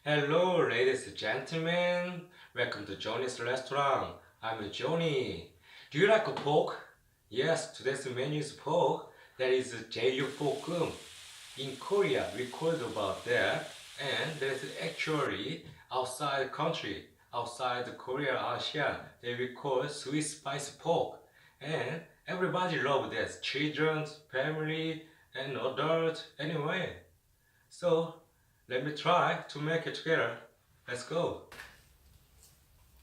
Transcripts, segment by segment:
Hello, ladies and gentlemen. Welcome to Johnny's restaurant. I'm Johnny. Do you like pork? Yes, today's menu is pork. That is Jeyuk-bokkeum. In Korea, we call it about that. And that is actually outside country, outside Korea, Asia, that we call sweet spicy pork. And everybody loves that. Children, family, and adults, anyway. So let me try to make it together. Let's go.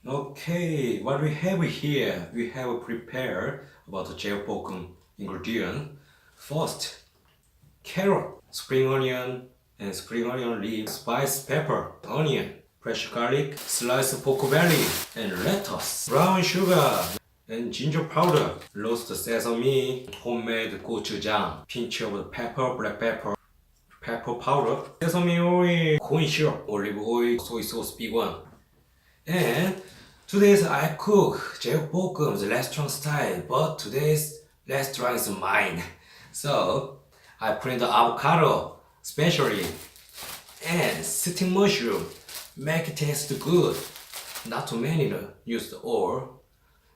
Okay, what we have here, we have prepared about the 제육볶음 ingredient. First, carrot, spring onion, and spring onion leaves, spiced pepper, onion, fresh garlic, sliced pork belly, and lettuce, brown sugar, and ginger powder, roast sesame, homemade gochujang, pinch of pepper, black pepper powder, sesame oil, corn syrup, olive oil, soy sauce, big one. And today's I cook 제육볶음 the restaurant style, but today's restaurant is mine. So I put in the avocado, especially, and sitting mushroom, make it taste good. Not too many used all.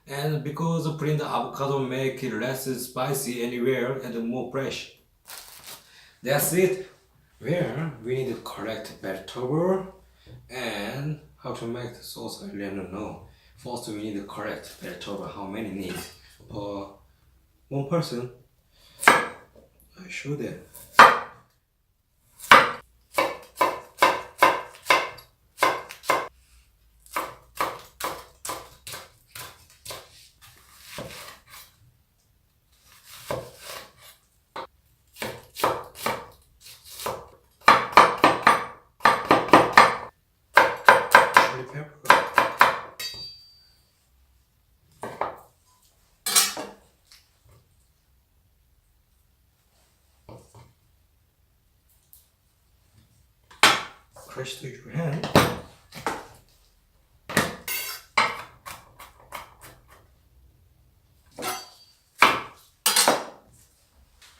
And because putting the avocado make it less spicy anywhere and more fresh. That's it. Where we need to correct vegetable and how to make the sauce. I don't know. First we need to correct vegetable. How many need per one person? I show that. Chili pepper. Crush to your hand.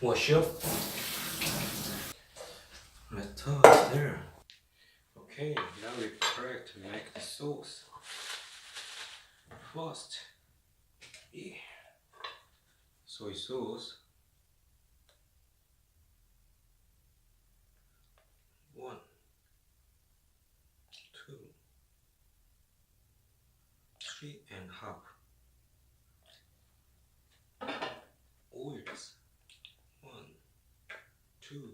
Wash up. Lettuce there. Okay, now we prepare to make the sauce. First, soy sauce. 1, 2, 3.5. Oils. 1, 2,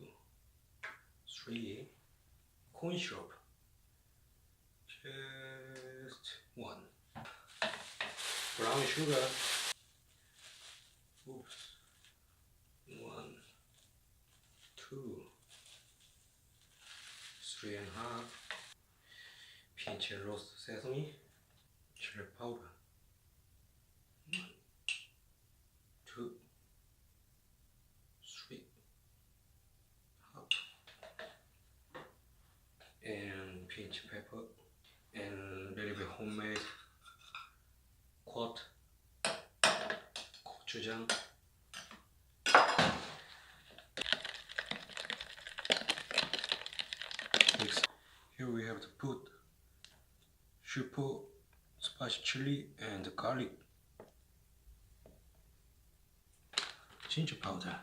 3. Corn syrup. Just 1. Brown sugar. Oops. 1, 2, 3.5. Pinch roast sesame. Chili powder. 1, 2, 3. Half. And pinch pepper. And little bit homemade gochujang. Mix. Here we have to put super spicy chili and garlic, ginger powder,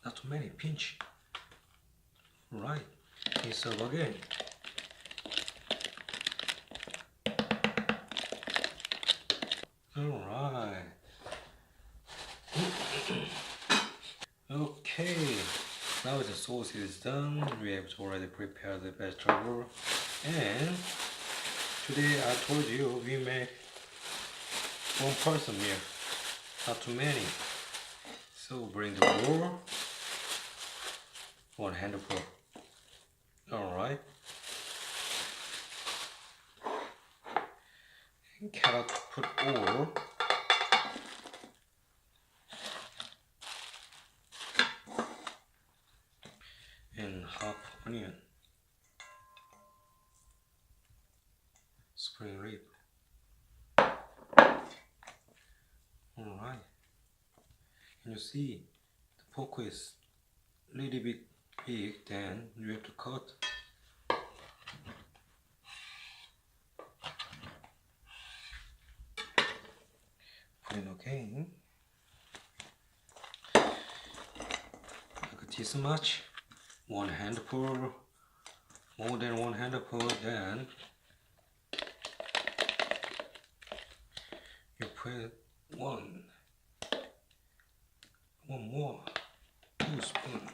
not too many, pinch. Right, mix up again. Alright. Okay, now the sauce is done. We have already prepared the vegetable. And today I told you we make one person meal, not too many. So bring the bowl, 1 handful. Alright. And carrot put all. And half onion. Spring rib. Alright. And you see the pork is a little bit big, then you have to cut and again. Like this much. One handful, more than one handful, then you put one more, 2 spoons.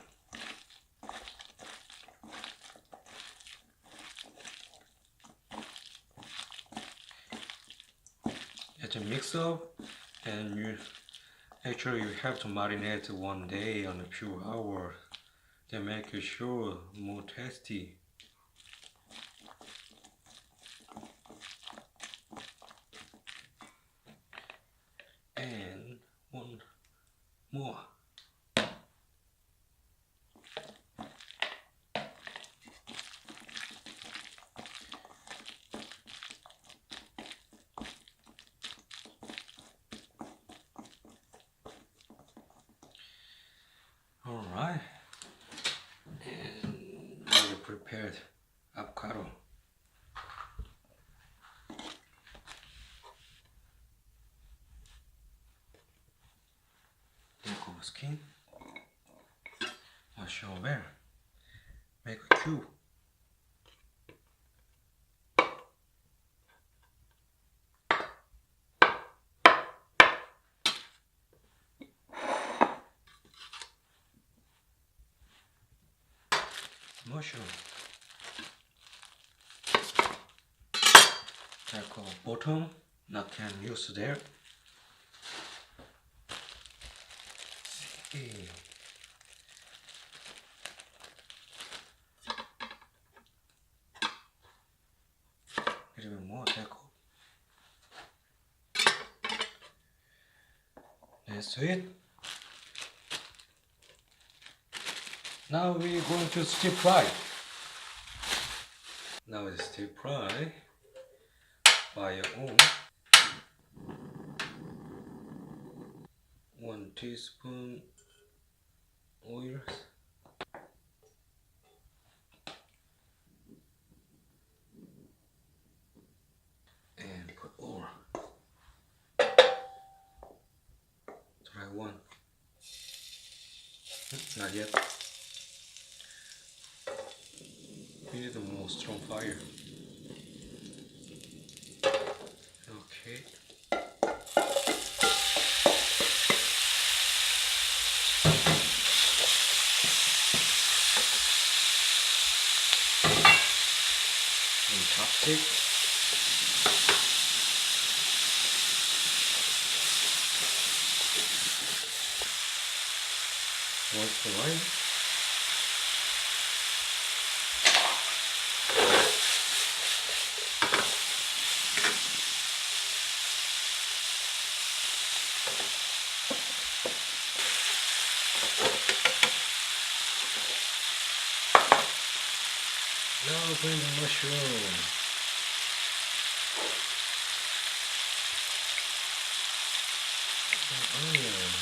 It's a mix up, and you have to marinate 1 day on a few hours. Then make it sure more tasty. And one more. Alright, and now we prepared avocado. Take off skin, wash over, make a cube. Mushroom. Take off bottom, not can use there. See. A little bit more take off. That's it. Now we're going to stir fry. Now it's stir fry by your own. 1 teaspoon oil. And put all. Try one. Not yet. We need a more strong fire. Okay. And chopstick. Once the line. Now bring the mushroom. And onion.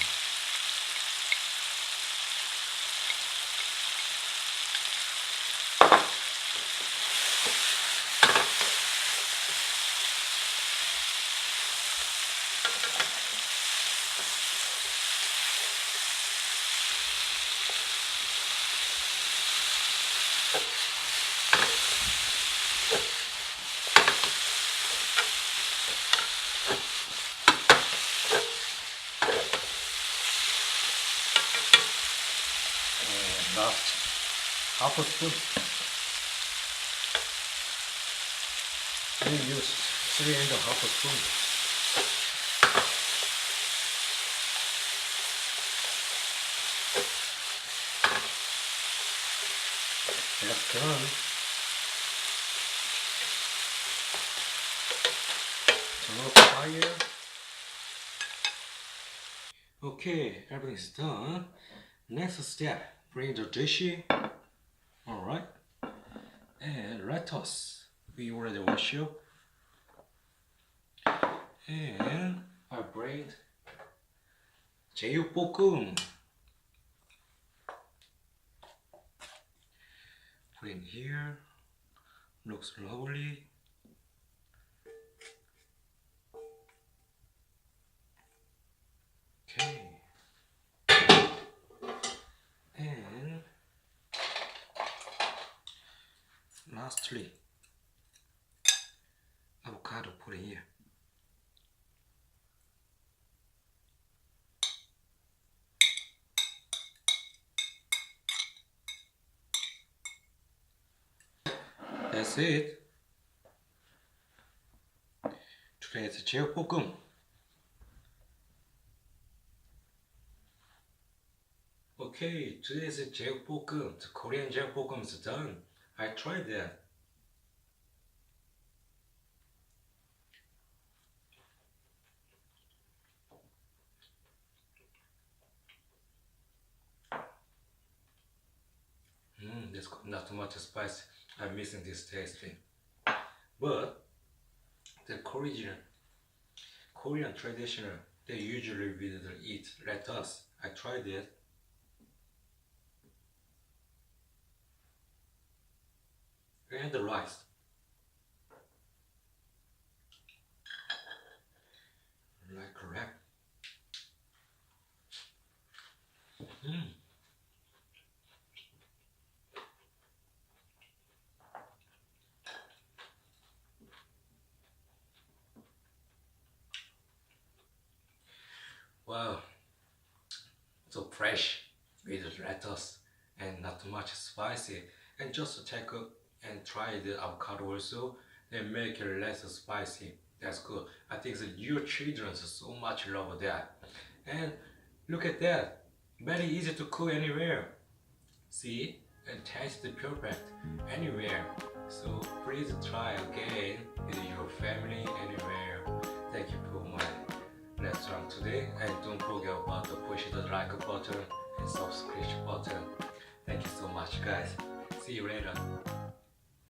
Last half a spoon. We use 3.5 spoon. That's done. Turn off the fire. Okay, everything's done. Next step, bring the dish. Alright. And lettuce. We already washed it. And I bring 제육볶음. Put in here. Looks lovely. parsley, avocado put in here. That's it. Today's 제육볶음. Okay, today's 제육볶음. The Korean 제육볶음 is done. I tried that. This not too much spice. I'm missing this taste. But the Korean traditional, they usually will eat lettuce. I tried it. And the rice. Like correct. Wow, so fresh with lettuce and not too much spicy. And just to take a and try the avocado also, they make it less spicy. That's good. I think that your children so much love that. And look at that, very easy to cook anywhere. See, and taste perfect anywhere. So please try again with your family anywhere. Thank you for my restaurant today, and don't forget about to push the like button and subscribe button. Thank you so much guys. See you later.